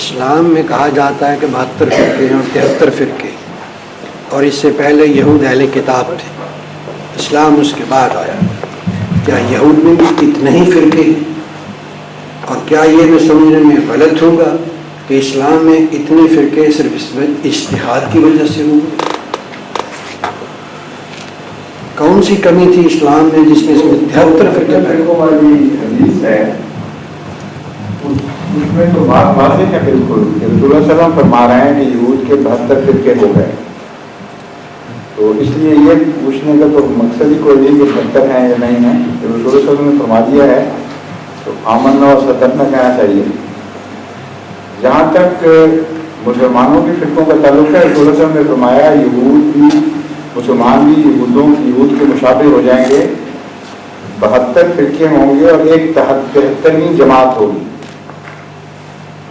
اسلام میں کہا جاتا ہے کہ 72 فرقے ہیں اور 73 فرقے، اور اس سے پہلے یہود اہل کتاب تھے، اسلام اس کے بعد آیا۔ کیا یہود میں بھی اتنے ہی فرقے ہیں؟ اور کیا یہ میں سمجھنے میں غلط ہوگا کہ اسلام میں اتنے فرقے صرف اس میں اجتہاد کی وجہ سے ہوئے؟ کون سی کمی تھی اسلام میں جس میں 73 فرقے والی حدیث ہے، اس میں تو بات واضح ہے بالکل کہ رسول اللہ صلی اللہ علیہ وسلم فرما رہے ہیں کہ یہود کے 72 فرقے ہو گئے۔ تو اس لیے یہ پوچھنے کا تو مقصد ہی کوئی نہیں کہ 72 ہیں یا نہیں ہیں، رسول اللہ صلی اللہ علیہ وسلم نے فرما دیا ہے تو آمنا اور صدقنا کہنا چاہیے۔ جہاں تک مسلمانوں کے فرقوں کا تعلق ہے، رسول اللہ صلی اللہ علیہ وسلم نے فرمایا یہود بھی مسلمان بھی یہود کے مشابہ ہو جائیں گے، 72 فرقے ہوں گے اور ایک 73ویں جماعت ہوگی،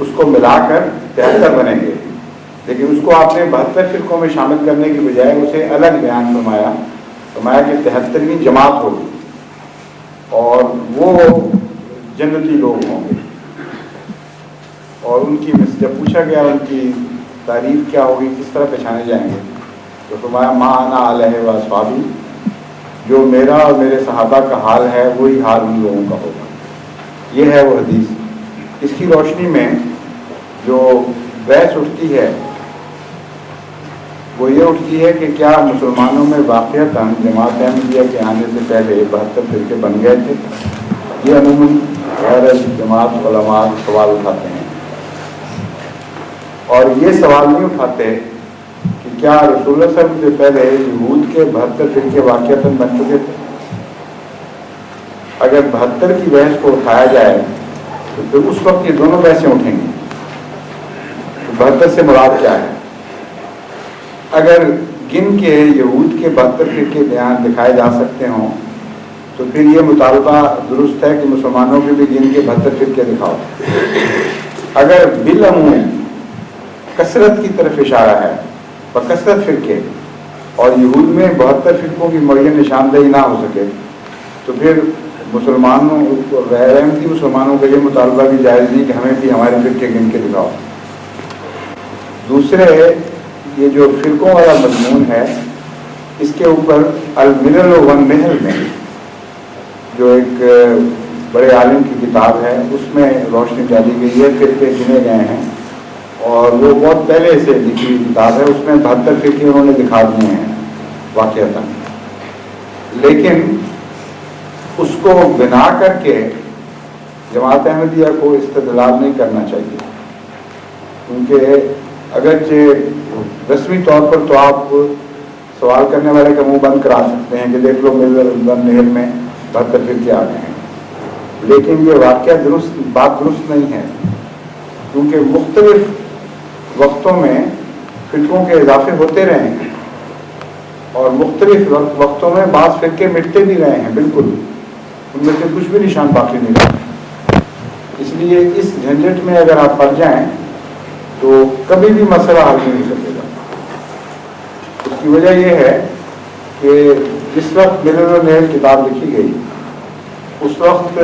اس کو ملا کر 73 بنیں گے۔ لیکن اس کو آپ نے 72 فرقوں میں شامل کرنے کی بجائے اسے الگ بیان فرمایا کہ 73ویں جماعت ہوگی اور وہ جنتی لوگ ہوں گے۔ اور ان کی جب پوچھا گیا ان کی تعریف کیا ہوگی، کس طرح پہچانے جائیں گے، تو فرمایا ما انا علیہ و اصحابی، جو میرا اور میرے صحابہ کا حال ہے وہی حال ان لوگوں کا ہوگا۔ یہ ہے وہ حدیث۔ اس کی روشنی میں جو بحث اٹھتی ہے وہ یہ اٹھتی ہے کہ کیا مسلمانوں میں واقعتاً جماعت احمدیہ کے آنے سے پہلے 72 فرقے بن گئے تھے؟ یہ عموماً غیر جماعت علماء سوال اٹھاتے ہیں، اور یہ سوال نہیں اٹھاتے کہ کیا رسول اللہ صلی اللہ علیہ وسلم سے پہلے یہود کے 72 فرقے واقعتاً بن چکے تھے؟ اگر 72 کی بحث کو اٹھایا جائے تو پھر اس وقت یہ دونوں بحثیں اٹھیں گی۔ 72 سے مراد کیا ہے؟ اگر گن کے یہود کے 72 فرقے بیان دکھائے جا سکتے ہوں تو پھر یہ مطالبہ درست ہے کہ مسلمانوں کے بھی گن کے 72 فرقے دکھاؤ۔ اگر بالعموم کثرت کی طرف اشارہ ہے، بکثرت فرقے، اور یہود میں 72 فرقوں کی معین نشاندہی نہ ہو سکے تو پھر مسلمانوں غیر احمدی مسلمانوں کا یہ مطالبہ بھی جائز نہیں کہ ہمیں بھی ہمارے فرقے گن کے دکھاؤ۔ دوسرے، یہ جو فرقوں والا مضمون ہے اس کے اوپر الملل والنحل میں جو ایک بڑے عالم کی کتاب ہے اس میں روشنی ڈالی گئی ہے، فرقے گنے گئے ہیں، اور وہ بہت پہلے سے لکھی ہوئی کتاب ہے، اس میں 72 فرقے انہوں نے دکھا دیے ہیں واقعتاً۔ لیکن اس کو بنا کر کے جماعت احمدیہ کو استدلال نہیں کرنا چاہیے، کیونکہ اگرچہ رسمی طور پر تو آپ سوال کرنے والے کا منہ بند کرا سکتے ہیں کہ دیکھ لو میرے نہر میں 72 فرقے آ گئے ہیں، لیکن یہ واقعہ بات درست نہیں ہے، کیونکہ مختلف وقتوں میں فرقوں کے اضافے ہوتے رہے ہیں اور مختلف وقتوں میں بعض فرقے مٹتے بھی رہے ہیں، بالکل ان میں سے کچھ بھی نشان باقی نہیں رہا۔ اس لیے اس جھنجٹ میں اگر آپ پڑ جائیں تو کبھی بھی مسئلہ حل نہیں ہو سکے گا۔ اس کی وجہ یہ ہے کہ جس وقت ملل والنحل کتاب لکھی گئی اس وقت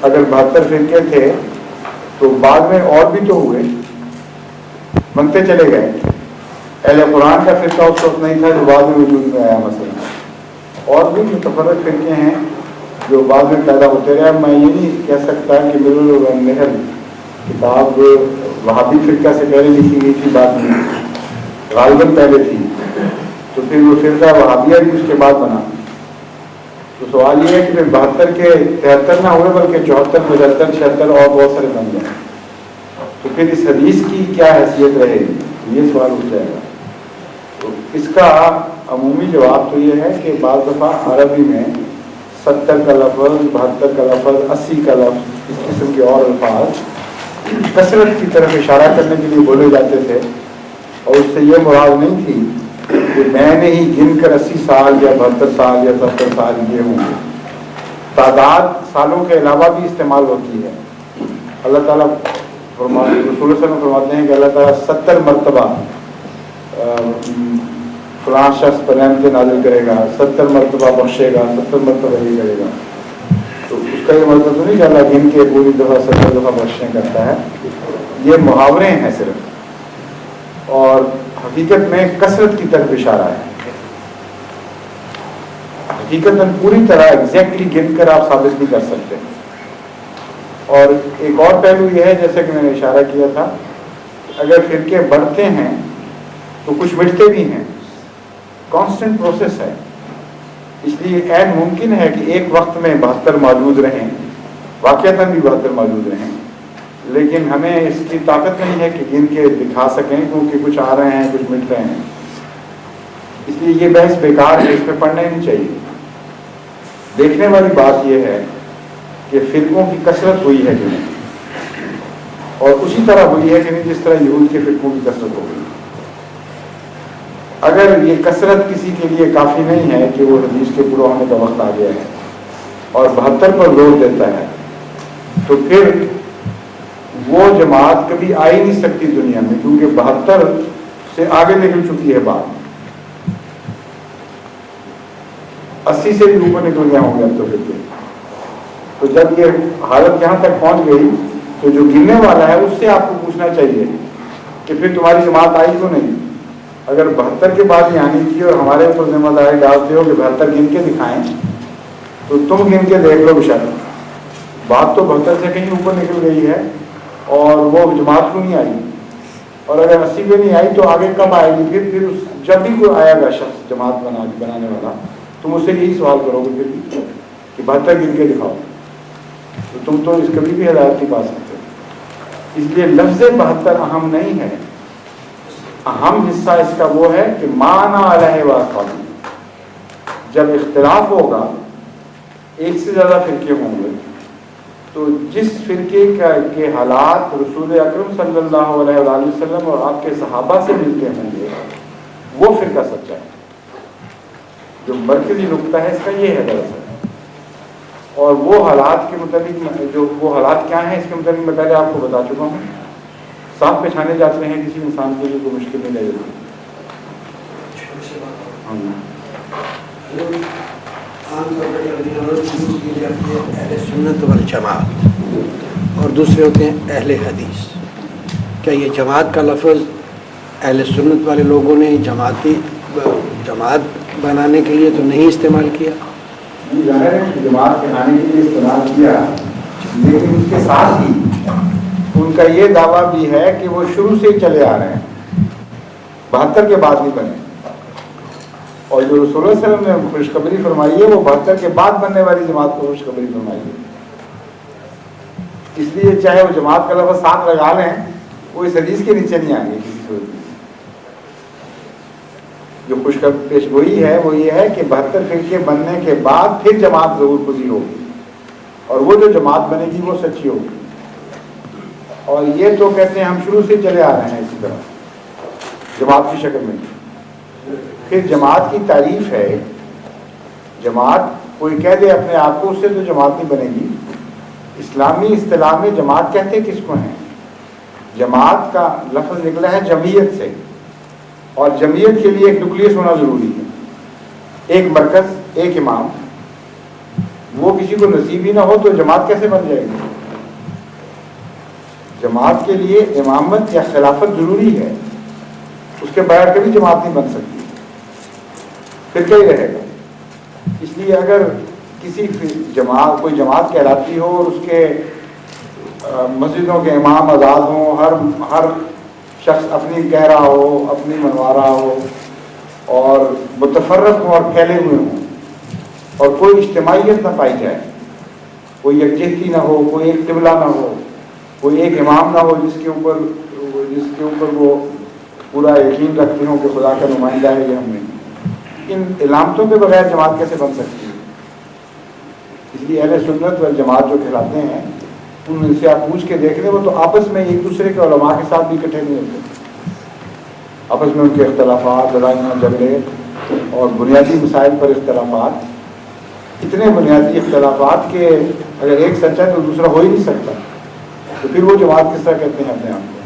اگر 72 فرقے تھے تو بعد میں اور بھی تو ہوئے، بنتے چلے گئے۔ اہل قرآن کا فرقہ اس وقت نہیں تھا جو بعد میں وجود میں آیا، مثلا اور بھی متفرق فرقے ہیں جو بعد میں پیدا ہوتے رہے۔ میں یہ نہیں کہہ سکتا کہ ملل والنحل کتاب وہابی فرقہ سے پہلے لکھی گئی تھی، بعد میں غالباً پہلے تھی، تو پھر وہ فرقہ وہابیہ بھی اس کے بعد بنا۔ تو سوال یہ ہے کہ پھر 72 کے 73 نہ ہوئے بلکہ 74 75 76 اور بہت سارے بن گئے، تو پھر اس حدیث کی کیا حیثیت رہے گی، یہ سوال اٹھ جائے گا۔ تو اس کا عمومی جواب تو یہ ہے کہ بعض دفعہ عربی میں 70 کا لفظ، 72 کا لفظ، 80 کا لفظ، اس قسم کے اور الفاظ کثرت کی طرف اشارہ کرنے کے لیے بولے جاتے تھے، اور اس سے یہ مراد نہیں تھی کہ میں نے ہی گن کر 80 سال یا 72 سال یا 70 سال یہ ہوں گے۔ تعداد سالوں کے علاوہ بھی استعمال ہوتی ہے۔ اللہ تعالیٰ رسول اللہ صلی اللہ علیہ وسلم فرماتے ہیں کہ اللہ تعالیٰ 70 مرتبہ فلاں شخص پر رحمت نازل کرے گا، 70 مرتبہ بخشے گا، 70 مرتبہ یہ کرے گا۔ تو اس کا یہ مطلب تو نہیں کہ اللہ گن کے پوری دفعہ 70 دفعہ بخشیں کرتا ہے، یہ محاورے ہیں صرف، اور حقیقت میں کثرت کی طرف اشارہ ہے۔ حقیقت پوری طرح ایگزیکٹلی گن کر آپ ثابت نہیں کر سکتے۔ اور ایک اور پہلو یہ ہے، جیسا کہ میں نے اشارہ کیا تھا، اگر فرقے بڑھتے ہیں تو کچھ مٹتے بھی ہیں، کانسٹنٹ پروسیس ہے۔ اس لیے عین ممکن ہے کہ ایک وقت میں 72 موجود رہیں، واقعتاً بھی 72 موجود رہیں، لیکن ہمیں اس کی طاقت نہیں ہے کہ گن کے دکھا سکیں، کیونکہ کچھ آ رہے ہیں، کچھ مٹ رہے ہیں۔ اس لیے یہ بحث بیکار ہے، اس پہ پڑھنا ہی نہیں چاہیے۔ دیکھنے والی بات یہ ہے کہ فرقوں کی کثرت ہوئی ہے کہ نہیں، اور اسی طرح ہوئی ہے کہ نہیں جس طرح یہود کے فرقوں کی کثرت ہو گئی۔ اگر یہ کثرت کسی کے لیے کافی نہیں ہے کہ وہ حدیث کے پورا ہونے کا وقت آ گیا ہے اور 72 پر زور دیتا ہے، تو پھر وہ جماعت کبھی آ ہی نہیں سکتی دنیا میں، کیونکہ 72 سے آگے نکل چکی ہے بات، 80 سے بھی اوپر نکل گیا ہوں گے اب تو۔ پھر تو جب یہ حالت یہاں تک پہنچ گئی تو جو گننے والا ہے اس سے آپ کو پوچھنا چاہیے کہ پھر تمہاری جماعت آئی کیوں نہیں؟ اگر 72 کے بعد یہ آنی تھی اور ہمارے اوپر ذمہ داری ڈالتے ہو کہ 72 گن کے دکھائیں، تو تم گن کے دیکھ لو بشر، بات تو 72 سے کہیں اوپر نکل گئی ہے اور وہ جماعت کیوں نہیں آئی؟ اور اگر 80 پہ نہیں آئی تو آگے کب آئے گی؟ پھر جب بھی کوئی آئے گا شخص جماعت بنانے والا، تم اس سے یہی سوال کرو گے پھر کہ 72 گن کے دکھاؤ، تو تم تو اس کبھی بھی ہدایت نہیں پا سکتے۔ اس لیے لفظ 72 اہم نہیں ہے، اہم حصہ اس کا وہ ہے کہ معنی علیہ واقعی۔ جب اختلاف ہوگا، ایک سے زیادہ فرقے ہوں گے، تو جس فرقے کے حالات رسول اکرم صلی اللہ علیہ وآلہ وسلم اور آپ کے صحابہ سے ملتے ہوں گے، وہ فرقہ سچا ہے۔ جو مرکزی نقطہ ہے اس کا یہ ہے دراصل، اور وہ حالات کے متعلق جو وہ حالات کیا ہیں اس کے متعلق میں پہلے آپ کو بتا چکا ہوں۔ صاف پہچانے جاتے ہیں کسی انسان کے لیے کوئی مشکل نہیں رہے گی۔ عام طور پر اہل سنت والجماعت اور دوسرے ہوتے ہیں اہل حدیث۔ کیا یہ جماعت کا لفظ اہل سنت والے لوگوں نے جماعت بنانے کے لیے تو نہیں استعمال کیا؟ ظاہر ہے کہ جماعت بنانے کے لیے استعمال کیا، لیکن اس کے ساتھ ہی ان کا یہ دعویٰ بھی ہے کہ وہ شروع سے ہی چلے آ رہے ہیں، 72 کے بعد نہیں بنے، اور جو رسول اللہ صلی اللہ علیہ وسلم نے خوشخبری فرمائی ہے وہ 72 کے بعد بننے والی جماعت کو خوشخبری فرمائی ہے۔ اس لیے چاہے وہ جماعت کا لفظ ساتھ لگا لیں، وہ اس حدیث کے نیچے نہیں آئیں گے کسی صورت میں۔ جو خوشخبری پیش گوئی ہے وہ یہ ہے کہ 72 فرقے بننے کے بعد پھر جماعت ضرور پذیر ہوگی، اور وہ جو جماعت بنے گی وہ سچی ہوگی۔ اور یہ تو کہتے ہیں ہم شروع سے چلے آ رہے ہیں اسی طرح جماعت کی شکل میں۔ پھر جماعت کی تعریف ہے، جماعت کوئی کہہ دے اپنے آپ کو، اس سے تو جماعت نہیں بنے گی۔ اسلامی اصطلاح میں جماعت کہتے کس کو ہیں؟ جماعت کا لفظ نکلا ہے جمعیت سے، اور جمعیت کے لیے ایک نیوکلیس ہونا ضروری ہے، ایک مرکز، ایک امام۔ وہ کسی کو نصیب ہی نہ ہو تو جماعت کیسے بن جائے گی؟ جماعت کے لیے امامت یا خلافت ضروری ہے، اس کے بغیر کبھی جماعت نہیں بن سکتی، پھر کیا ہی رہے گا۔ اس لیے اگر کسی جماعت کوئی جماعت کہلاتی ہو اور اس کے مسجدوں کے امام آزاد ہوں، ہر شخص اپنی کہہ رہا ہو، اپنی منوا رہا ہو، اور متفرق ہوں اور پھیلے ہوئے ہوں، اور کوئی اجتماعیت نہ پائی جائے، کوئی یکجہتی نہ ہو، کوئی ایک قبلہ نہ ہو، کوئی ایک امام نہ ہو جس کے اوپر وہ پورا یقین رکھتے ہوں کہ خدا کا نمائندہ ہے یہ ہم نے، ان علامتوں کے بغیر جماعت کیسے بن سکتی ہے؟ اس لیے اہل سنت والجماعت جو کہلاتے ہیں ان سے آپ پوچھ کے دیکھ لیں، وہ تو آپس میں ایک دوسرے کے علماء کے ساتھ بھی اکٹھے نہیں ہوتے، آپس میں ان کے اختلافات، لڑائیاں جھگڑے اور بنیادی مسائل پر اختلافات، اتنے بنیادی اختلافات کہ اگر ایک سچا ہے تو دوسرا ہو ہی نہیں سکتا، تو پھر وہ جماعت کس طرح کہتے ہیں اپنے آپ کو؟